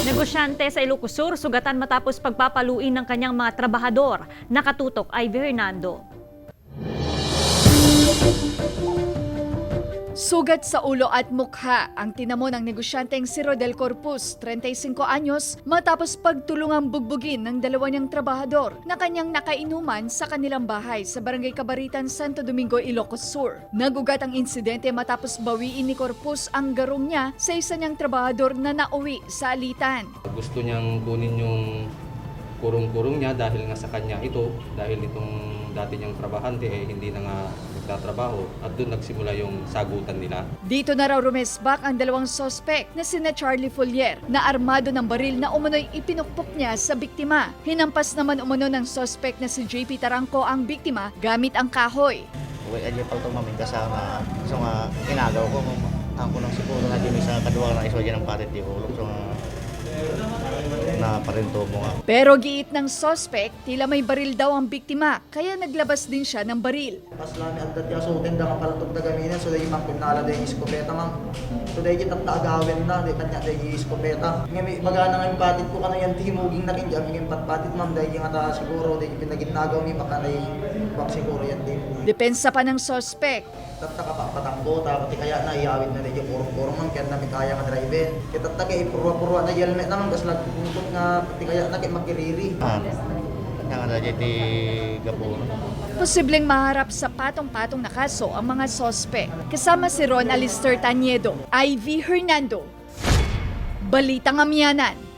Negosyante sa Ilocos Sur, sugatan matapos pagpapaluin ng kanyang mga trabahador. Nakatutok Ivy Hernando. Sugat sa ulo at mukha ang tinamo ng negosyanteng si Rodel Corpus, 35 anyos, matapos pagtulungang bugbugin ng dalawa niyang trabahador na kanyang nakainuman sa kanilang bahay sa Barangay Cabaritan, Santo Domingo, Ilocos Sur. Nagugat ang insidente matapos bawiin ni Corpus ang garong niya sa isa niyang trabahador na nauwi sa alitan. Gusto niyang kunin yung kurong-kurong niya dahil nga sa kanya ito, dahil itong dati niyang trabahante hindi na nga nagtatrabaho at doon nagsimula yung sagutan nila. Dito na raw rumesbak ang dalawang sospek na sina Charlie Follier na armado ng baril na umano'y ipinukpok niya sa biktima. Hinampas naman umano ng sospek na si JP Tarangco ang biktima gamit ang kahoy. Uy, aja pag tumamin kasama. So nga, inagaw ko. Ako nang siguro na din sa kaduwa na iswa dyan ng patit di ulog. So na parinto mo nga. Pero giit ng sospek, tila may baril daw ang biktima, kaya naglabas din siya ng baril. Pas lami ang dati so tenda nga palatog na gaminan so dahil mangkunala dahil iskopeta mang. So dahil kita taagawin na dahil kanya dahil iskopeta. Ngayon magana nga yung patit ko ka na yan timuging na kinja yung patpatit ma'am dahil nga ta siguro dahil pinagitnagaw mi baka na wak siguro yan din. Depensa pa ng sospek. Tatta ka pa patanggo tapos kaya na iawit na dahil yung purong man kaya namin kaya nga drive. Kita taga ipurwa-purwa na helmet naman kas lag bungkot nga pati kaya na kay magkiriri. Nga na dyan di Gapuro. Posibleng maharap sa patong-patong na kaso ang mga sospek. Kasama si Ron Alister Taniedo, Ivy Hernando. Balitang Amyanan.